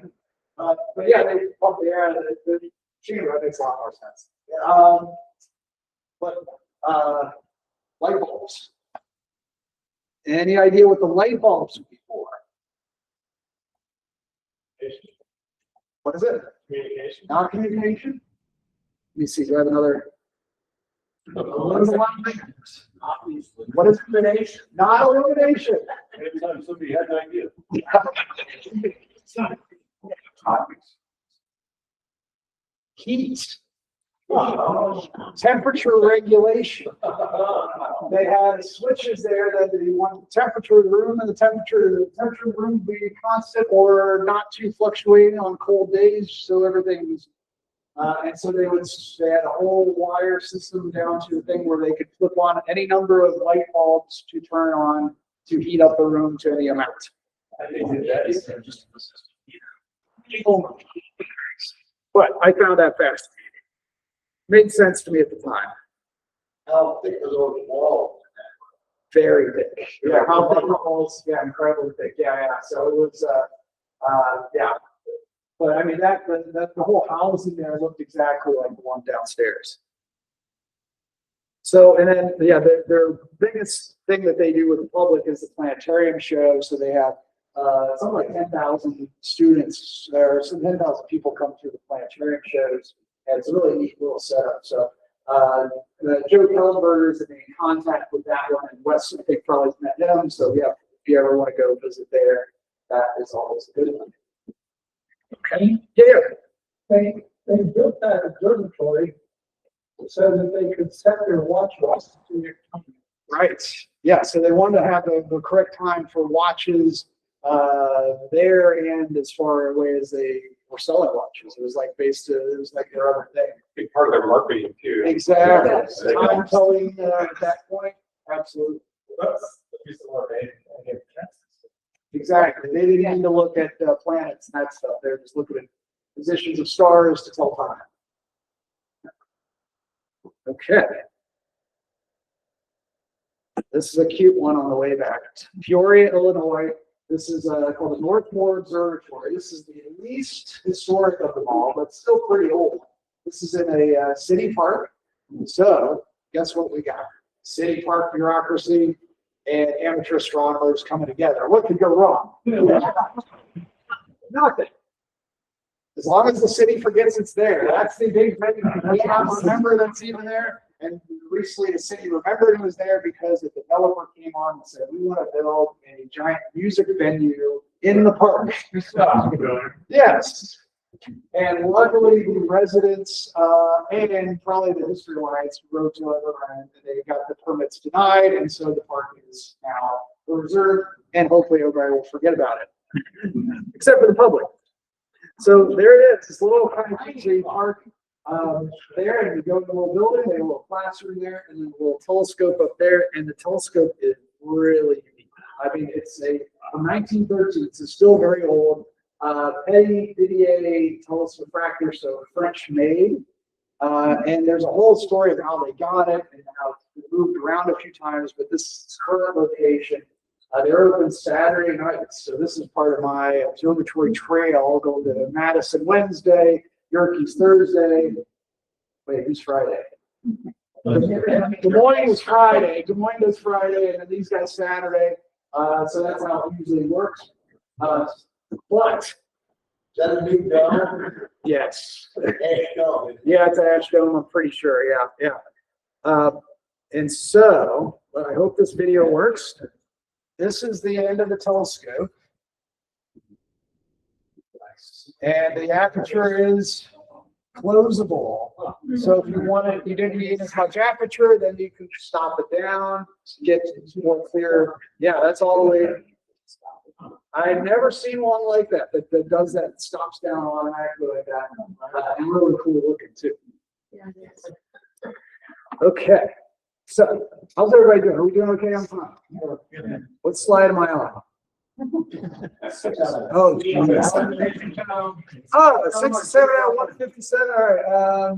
But yeah, they pump the air out of the chamber. That makes a lot more sense. Light bulbs. Any idea what the light bulbs would be for? What is it? Communication. Not communication? Let me see, do I have another? What is illumination? Not illumination. Anytime somebody had an idea. Heat. Temperature regulation. They had switches there that you want the temperature of the room and the temperature of the room to be constant or not too fluctuating on cold days, so everything was. And so they had a whole wire system down to the thing where they could flip on any number of light bulbs to turn on to heat up the room to any amount. But I found that fascinating. Made sense to me at the time. How thick are those walls? Very thick. Yeah, how thick the walls? Yeah, incredibly thick. Yeah. So it was, yeah. But I mean, the whole house in there looked exactly like the one downstairs. So, and then, yeah, their biggest thing that they do with the public is the planetarium show. So they have something like 10,000 students, or some 10,000 people come through the planetarium shows. And it's a really neat little setup. So, Joe Kellenberger is in contact with that one, and Wes, I think, probably met him. So, yeah, if you ever want to go visit there, that is always a good one. Okay. Yeah. They built that observatory so that they could set their watches to their time. Right. Yeah. So they wanted to have the correct time for watches there, and as far away as they were selling watches. It was like it was like their other thing. Big part of their marketing too. Exactly. Yeah. Time telling at that point. Absolutely. That's the piece of work, eh? Exactly. They didn't need to look at planets and that stuff. They're just looking at positions of stars to tell time. Okay. This is a cute one on the way back. Peoria, Illinois. This is called the Northmore Observatory. This is the least historic of them all, but still pretty old. This is in a city park. So guess what we got? City park bureaucracy and amateur astronomers coming together. What could go wrong? Nothing. As long as the city forgets it's there. That's the big thing. We have to remember that's even there. And recently the city remembered it was there because the developer came on and said, we want to build a giant music venue in the park. Yes. And luckily the residents and probably the history lights wrote to it and they got the permits denied. And so the park is now reserved and hopefully everybody will forget about it, except for the public. So there it is, this little kind of city park there, and you go to the little building, they have a little classroom there, and then a little telescope up there, and the telescope is really unique. I mean, it's from 1913, it's still very old. Petit Didier telescophractor, so French made. And there's a whole story of how they got it and how moved around a few times, but this is current location. They're open Saturday nights, so this is part of my observatory trail. Going to Madison Wednesday, Yerkes Thursday. Wait, who's Friday? Des Moines is Friday. Des Moines does Friday, and then these guys Saturday. So that's how it usually works. But Is that a new dome? yes, Ash dome. yeah, it's Ash Dome. I'm pretty sure. Yeah. And so, but I hope this video works. This is the end of the telescope. And the aperture is closable. So if you wanted, you didn't need as much aperture, then you can stop it down, get more clear. Yeah, that's all the way. I've never seen one like that, that does that, stops down automatically like that. And really cool looking too. Okay. So, how's everybody doing? Are we doing okay on time? What slide am I on? Oh, geez. Oh, 67 out of 157. All right.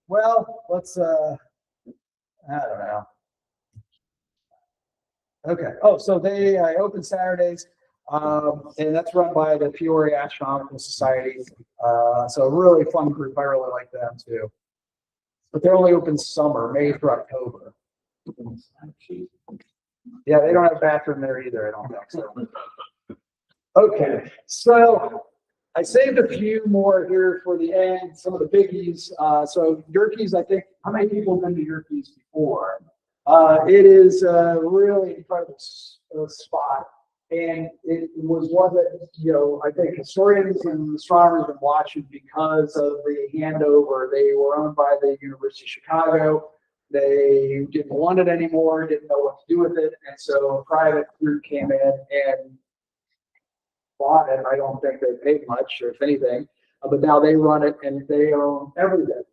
Well, let's, I don't know. Okay. Oh, so they open Saturdays, and that's run by the Peoria Astronomical Society. So a really fun group. I really like them too. But they're only open summer, May through October. Yeah, they don't have a bathroom there either, I don't think so. Okay, so I saved a few more here for the end, some of the biggies. So Yerkes, I think, how many people have been to Yerkes before? It is a really incredible spot. And it was one that, you know, I think historians and astronomers have been watching because of the handover. They were owned by the University of Chicago. They didn't want it anymore, didn't know what to do with it. And so a private group came in and bought it. I don't think they paid much, or if anything, but now they run it and they own everything.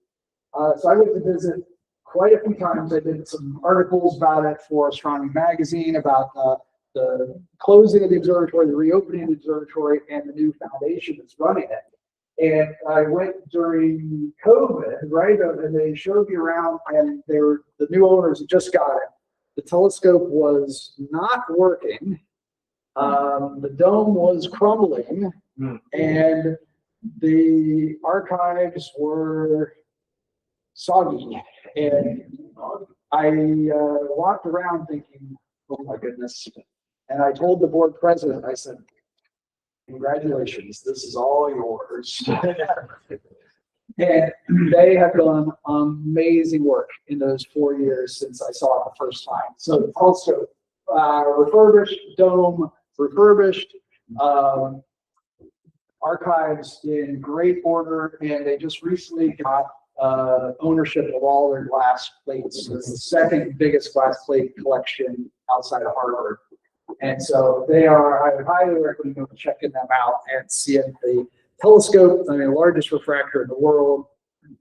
So I went to visit quite a few times. I did some articles about it for Astronomy Magazine, about the closing of the observatory, the reopening of the observatory, and the new foundation that's running it. And I went during COVID, right? And they showed me around, and they were, the new owners had just got it. The telescope was not working. The dome was crumbling, and the archives were soggy. And I walked around thinking, oh my goodness. And I told the board president, I said, congratulations, this is all yours. And they have done amazing work in those 4 years since I saw it the first time. So the telescope, refurbished, dome refurbished, archives in great order, and they just recently got ownership of all their glass plates. So it's the second biggest glass plate collection outside of Harvard. And so they are, I would highly recommend going checking them out and seeing the telescope, I mean, largest refractor in the world.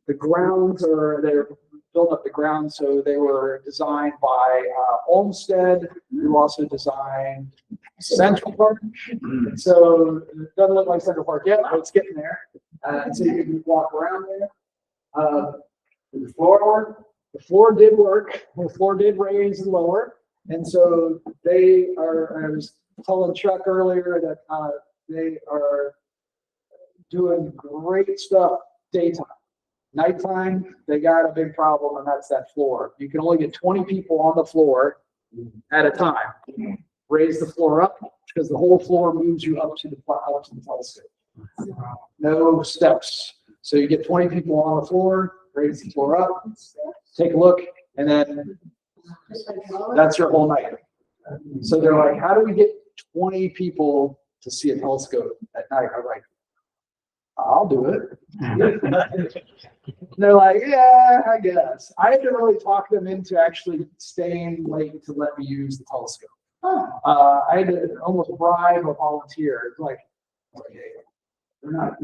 The grounds are, they're built up the ground, so they were designed by Olmsted, who also designed Central Park. So it doesn't look like Central Park yet, but it's getting there. And so you can walk around there. The floor did work. The floor did raise and lower. And so they are, I was telling Chuck earlier that they are doing great stuff daytime. Nighttime, they got a big problem, and that's that floor. You can only get 20 people on the floor at a time. Raise the floor up, because the whole floor moves you up to the telescope. No steps. So you get 20 people on the floor, raise the floor up, take a look, and then that's your whole night. So they're like, how do we get 20 people to see a telescope at night? I'm like, I'll do it. They're like, yeah, I guess. I had to really talk them into actually staying late to let me use the telescope. I had to almost bribe a volunteer. It's like, okay, they're not,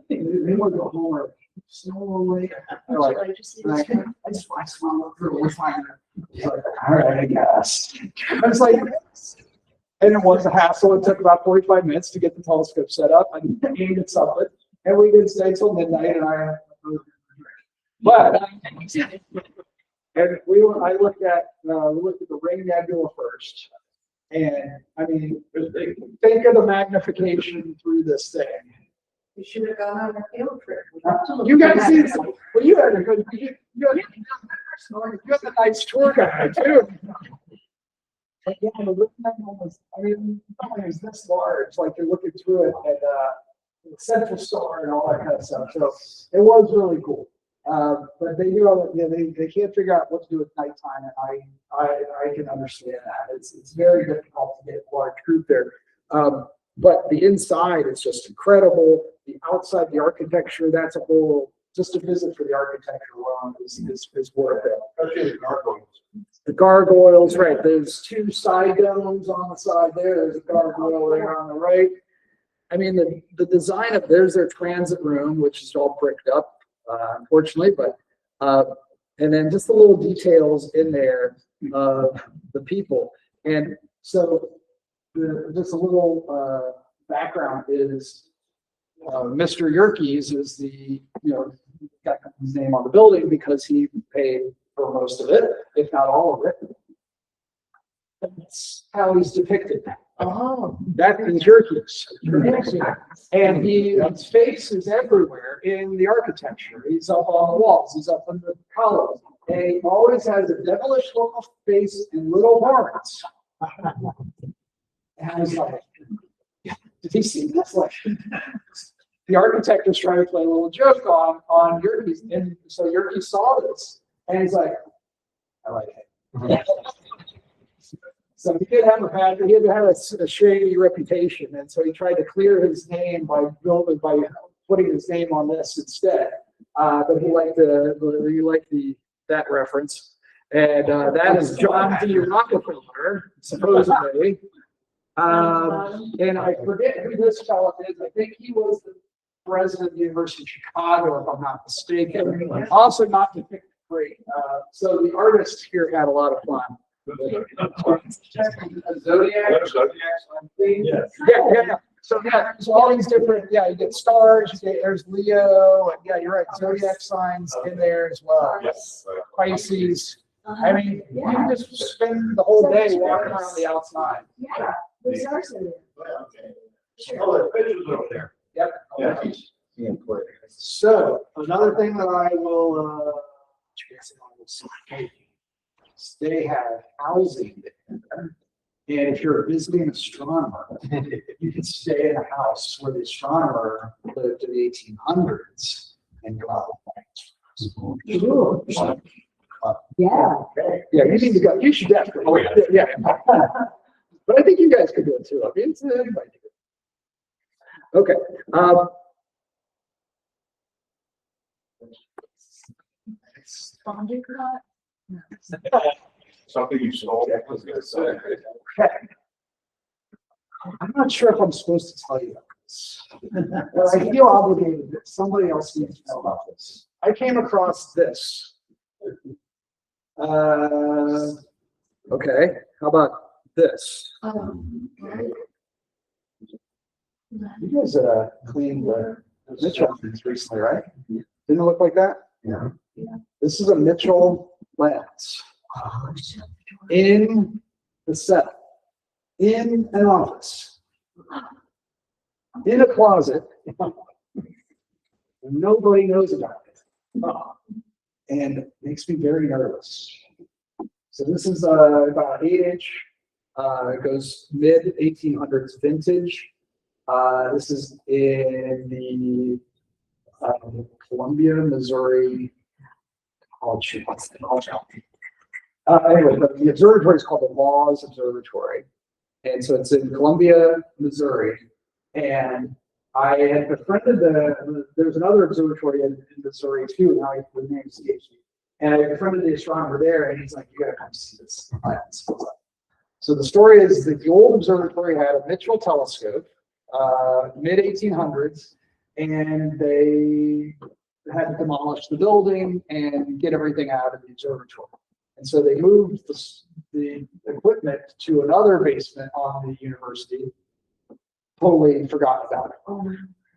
they want to go home or slowly. They're like, I just want to look through, we're fine. Like, all right, I guess. I was like, and it was a hassle. It took about 45 minutes to get the telescope set up. I aimed at something, and we did stay till midnight, and I but And I looked at the Ring Nebula first. And I mean, think of the magnification through this thing. You should have gone on a field trip. You guys see, well, you had a good, you had a nice tour guide too. But yeah, the Ring Nebula was, I mean, it was this large, like you're looking through it at the Central Star and all that kind of stuff. So it was really cool. But they do, they can't figure out what to do at nighttime, and I can understand that. It's very difficult to get a large group there. But the inside is just incredible. The outside, the architecture, that's a whole, just a visit for the architecture alone is worth it. Especially the gargoyles. The gargoyles, right? There's two side domes on the side there. There's a gargoyle there on the right. I mean, the design of, there's their transit room, which is all bricked up. Unfortunately, but and then just the little details in there of the people. And so just a little background is Mr. Yerkes is the, got his name on the building because he paid for most of it, if not all of it. That's how he's depicted. Oh, that is Yerkes. And his face is everywhere in the architecture. He's up on the walls, he's up in the columns. And he always has a devilish little face and little horns. And I was like, did he see this? Like, the architect was trying to play a little joke on Yerkes. And so Yerkes saw this. And he's like, I like it. So he did have he had a shady reputation, and so he tried to clear his name by putting his name on this instead. But he liked that reference, and that is John D. Rockefeller, supposedly. And I forget who this fellow is. I think he was the president of the University of Chicago, if I'm not mistaken. Also not depicted great. So the artists here had a lot of fun. Zodiac. Yes. Yeah. So yeah, there's all these different. Yeah, you get stars. There's Leo, and yeah, you're right. Zodiac signs in there as well. Yes. Pisces. I mean, you can just spend the whole day walking around the outside. Yeah, the stars are there. Oh, the pictures over there. Yep. Yeah. So another thing that I will. They have housing there. And if you're a visiting astronomer, you can stay in a house where the astronomer lived in the 1800s and go out. Yeah. Yeah, you need to go. You should definitely. Oh, yeah. But I think you guys could do it too. I mean, it's anybody can do it. Okay. Bonding lot? Something you sold. I'm not sure if I'm supposed to tell you about this, but I feel obligated that somebody else needs to know about this. I came across this. Okay, how about this? You guys cleaned the Mitchell recently, right? Didn't it look like that? Yeah. This is a Mitchell lens in the cell, in an office, in a closet. Nobody knows about it, and it makes me very nervous. So this is about 8-inch. It goes mid 1800s vintage. This is in the Columbia, Missouri. What's it called? Anyway, the observatory is called the Laws Observatory. And so it's in Columbia, Missouri. And I had befriended there's another observatory in Missouri too. Now the name escapes me. And I befriended the astronomer there, and he's like, you gotta come see this. So the story is that the old observatory had a Mitchell telescope, mid 1800s, and they had to demolish the building and get everything out of the observatory. And so they moved the equipment to another basement on the university, totally forgot about it.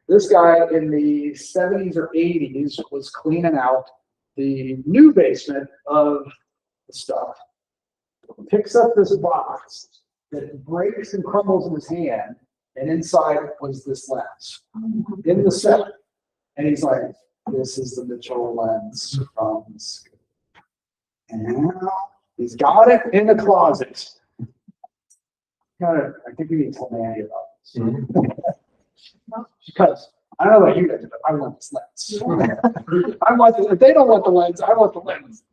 This guy in the 70s or 80s was cleaning out the new basement of the stuff, picks up this box that breaks and crumbles in his hand, and inside was this lens in the center. And he's like, this is the Mitchell lens from the scope. And now he's got it in the closet. I think we need to tell Mandy about this. Because I don't know about you guys, but I want this lens. If they don't want the lens, I want the lens.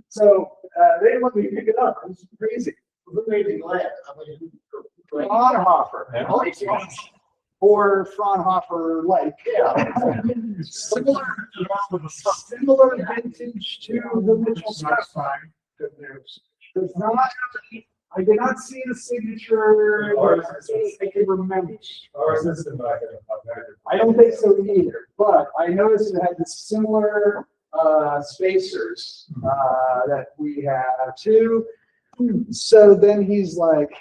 So they didn't let me pick it up. It was crazy. Who made the glass? Fraunhofer. Or Fraunhofer like. Yeah. Similar vintage to the Mitchell Scope. Does not, I did not see the signature. I can remember. I don't think so either, but I noticed it had the similar spacers that we have too. So then he's like,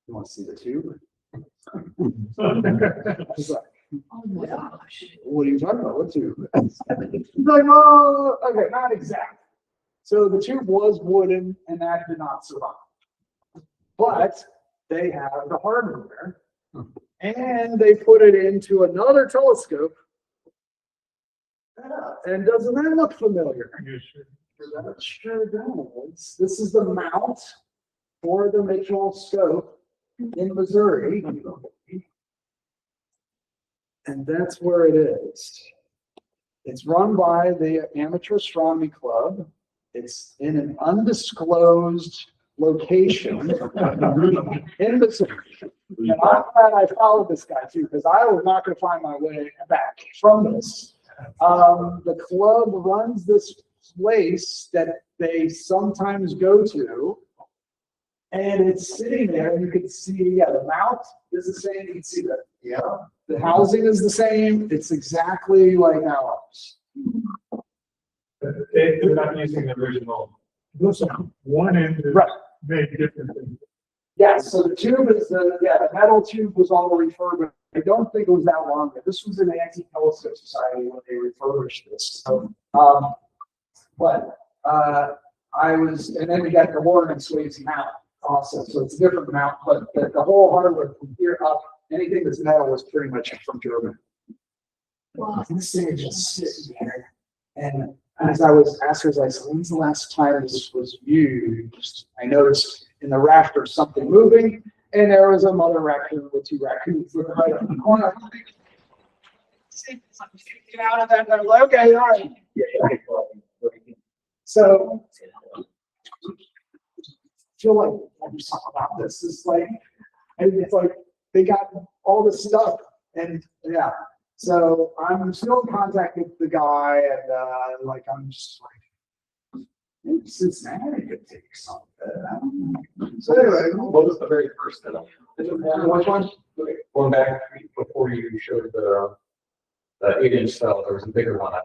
you want to see the tube? I was like, Oh my gosh. what are you talking about? What tube? He's like, oh, okay, not exact. So the tube was wooden and that did not survive. But they have the hardware and they put it into another telescope. And doesn't that look familiar? That sure does. This is the mount for the Mitchell scope in Missouri. And that's where it is. It's run by the Amateur Astronomy Club. It's in an undisclosed location in Missouri. And I'm glad I followed this guy too, because I was not going to find my way back from this. The club runs this place that they sometimes go to, and it's sitting there. You can see, yeah, the mount is the same. You can see that, yeah, the housing is the same. It's exactly like ours. They're not using the original. One end is Right. made different than. Yeah, so the tube is the metal tube was all refurbished. I don't think it was that long ago. This was in the Antique Telescope Society when they refurbished this. So, but I was, and then we got the Warren and Swayze mount also. So it's a different mount, but the whole hardware from here up, anything that's metal was pretty much from Germany. Wow. This thing is just sitting there. And as I was asked her, I was like, so when's the last time this was used? I noticed in the rafters something moving, and there was a mother raccoon with two raccoons right in the corner. Get out of that. And I was like, okay, all right. So I feel like there's something about this. It's like they got all this stuff, and yeah. So I'm still in contact with the guy, and like I'm just like, maybe Cincinnati could take something. So anyway, What was the very first one? which one? Going back before you showed the 8-inch cell, there was a bigger one, I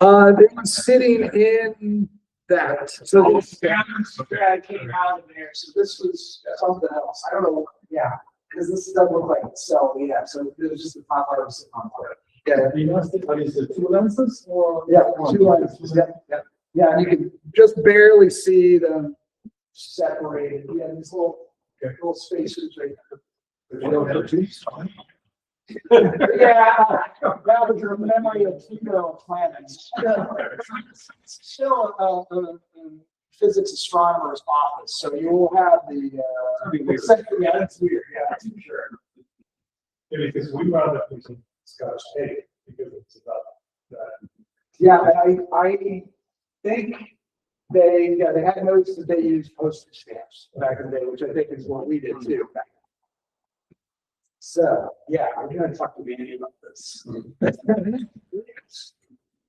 thought. They were sitting in that. So this guy came out of there. So this was something else. I don't know. Yeah, because this doesn't look like a cell we have. So it was just a pop out sitting on top. Yeah. What is it, 2 lenses or? Yeah, 2 lenses. Yeah. Yeah, and you can just barely see them separated. Yeah, these little spacers right there. You don't have two? Yeah, that was your memory of Pluto planets. Still a physics astronomer's office, so you will have the. Yeah, that's weird. Yeah, that's for sure. Yeah, because we wound up using Scotch tape because it's about that. Yeah, and I think they had noticed that they used postage stamps back in the day, which I think is what we did too. So, yeah, I'm gonna talk to Mandy about this.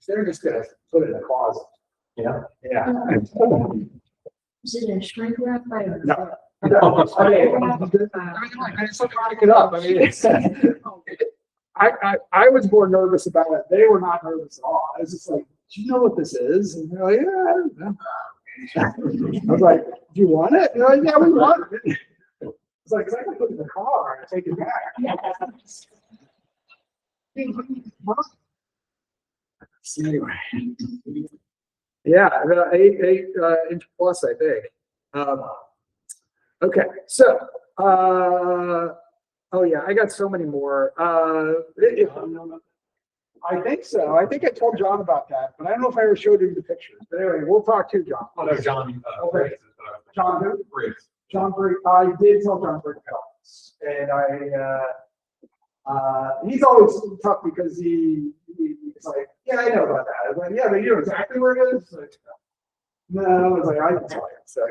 They're just gonna put it in a closet. Yeah. Yeah. Is it in shrink wrap? No. I just want to pick it up. I mean, it's, I was more nervous about it. They were not nervous at all. I was just like, do you know what this is? And they're like, yeah, I don't know. I was like, do you want it? And they're like, yeah, we want it. It's like, 'cause I can put it in the car and take it back. So anyway. Yeah, about 8 inch plus, I think. Okay, so, oh yeah, I got so many more. I think so. I think I told John about that, but I don't know if I ever showed him the pictures. But anyway, we'll talk to John. Oh, no, John. Okay. John who? Briggs. John Briggs. I did tell John Briggs about this, and he's always tough because he's like, yeah, I know about that. I was like, yeah, but you know exactly where it is. Like, no, I was like, I can tell you. So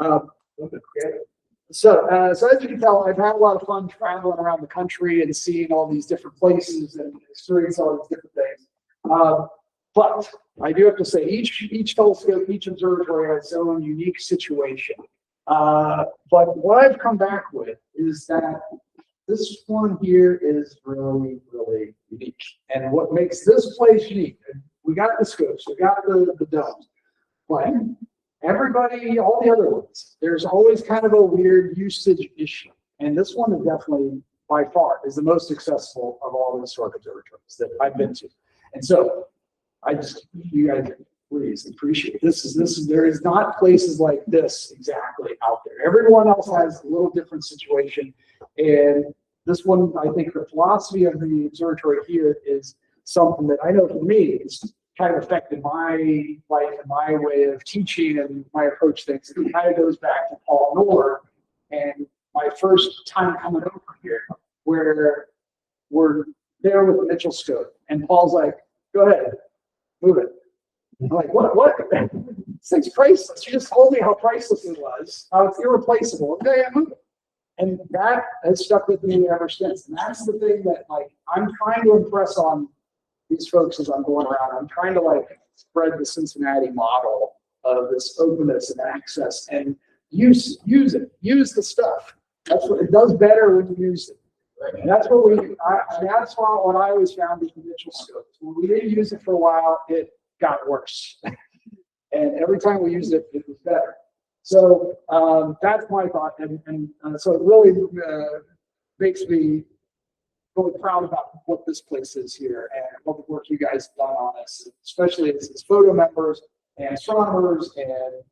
yeah. So as you can tell, I've had a lot of fun traveling around the country and seeing all these different places and experiencing all these different things. But I do have to say, each telescope, each observatory has its own unique situation. But what I've come back with is that this one here is really, really unique. And what makes this place unique, we got the scopes, we got the domes, but everybody, all the other ones, there's always kind of a weird usage issue. And this one is definitely, by far, is the most accessible of all the historic observatories that I've been to. And so I just, you guys, please appreciate this. There is not places like this exactly out there. Everyone else has a little different situation. And this one, I think the philosophy of the observatory here is something that I know for me is kind of affected my life and my way of teaching and my approach to things. It kind of goes back to Paul Noor and my first time coming over here, where we're there with the Mitchell scope, and Paul's like, "Go ahead, move it." I'm like, "What? This thing's priceless. You just told me how priceless it was. How it's irreplaceable. Okay, yeah, move it." And that has stuck with me ever since. And that's the thing that, like, I'm trying to impress on these folks as I'm going around. I'm trying to, like, spread the Cincinnati model of this openness and access and use it. Use the stuff. That's what it does better when you use it. And that's what that's what I always found with the Mitchell scopes. When we didn't use it for a while, it got worse. And every time we used it, it was better. So that's my thought. And so it really makes me really proud about what this place is here and what the work you guys have done on this, especially as photo members and astronomers and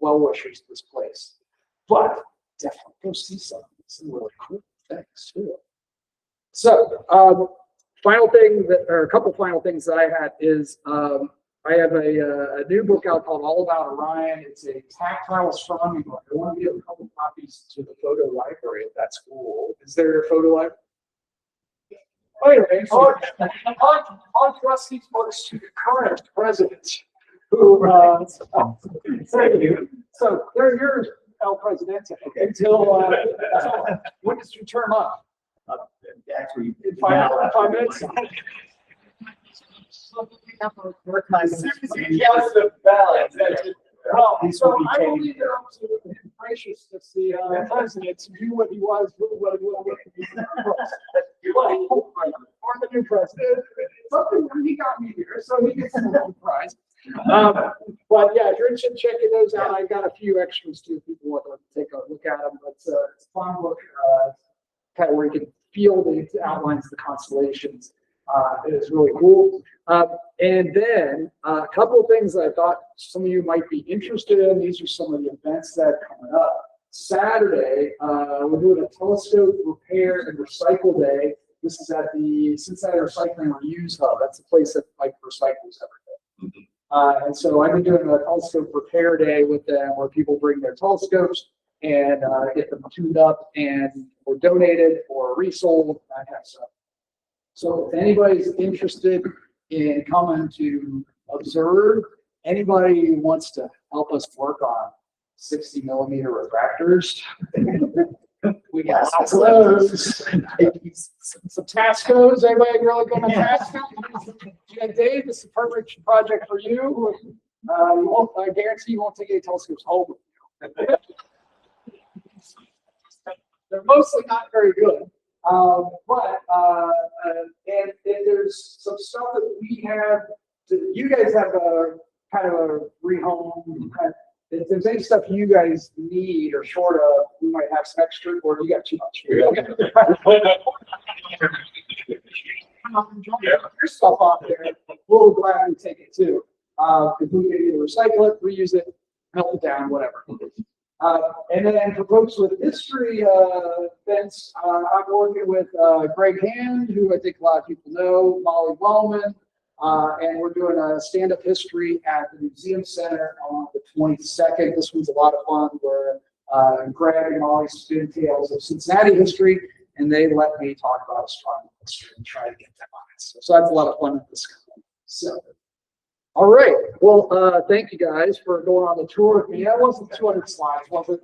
well-wishers to this place. But definitely go see some really cool things too. So final thing or a couple final things that I had is I have a new book out called All About Orion. It's a tactile astronomy book. I want to give a couple copies to the photo library at that school. Is there a photo library? Anyway, I'll trust these books to the current president, who thank you. So they're yours, El Presidente, until when does your term up? Actually, In 5 minutes. As soon as you cast the balance, that's it. Well, These so will be I changed. believe it up to the graciousness the president to do what he was, what he will, or the new president. Something he got me here, so he gets a prize. But yeah, if you're interested in checking those out, I got a few extras too. If people want to take a look at them, but it's a fun book, kind of where you can feel the outlines, the constellations. It is really cool. And then a couple of things that I thought some of you might be interested in. These are some of the events that are coming up. Saturday, we're doing a telescope repair and recycle day. This is at the Cincinnati Recycling and Reuse Hub. That's the place that like recycles everything. And so I've been doing a telescope repair day with them where people bring their telescopes and get them tuned up and or donated or resold, that kind of stuff. So if anybody's interested in coming to observe, anybody who wants to help us work on 60mm refractors, we got lots of those. Some Tascos. Anybody really going to Tasco? Yeah, Dave, this is a perfect project for you. I guarantee you won't take any telescopes home. They're mostly not very good. And there's some stuff that we have. You guys have a kind of a rehome. If there's any stuff you guys need or short of, we might have some extra, or you got too much. Your stuff off there. We'll gladly take it too. If we can either recycle it, reuse it, melt it down, whatever. And then for folks with history events, I'm working with Greg Hand, who I think a lot of people know, Molly Wellman, and we're doing a stand-up history at the Museum Center on the 22nd. This one's a lot of fun, where Greg and Molly spin tales of Cincinnati history, and they let me talk about astronomy history and try to get them on it. So that's a lot of fun at this company. So. All right. Well, thank you guys for going on the tour with me. That wasn't 200 slides, was it?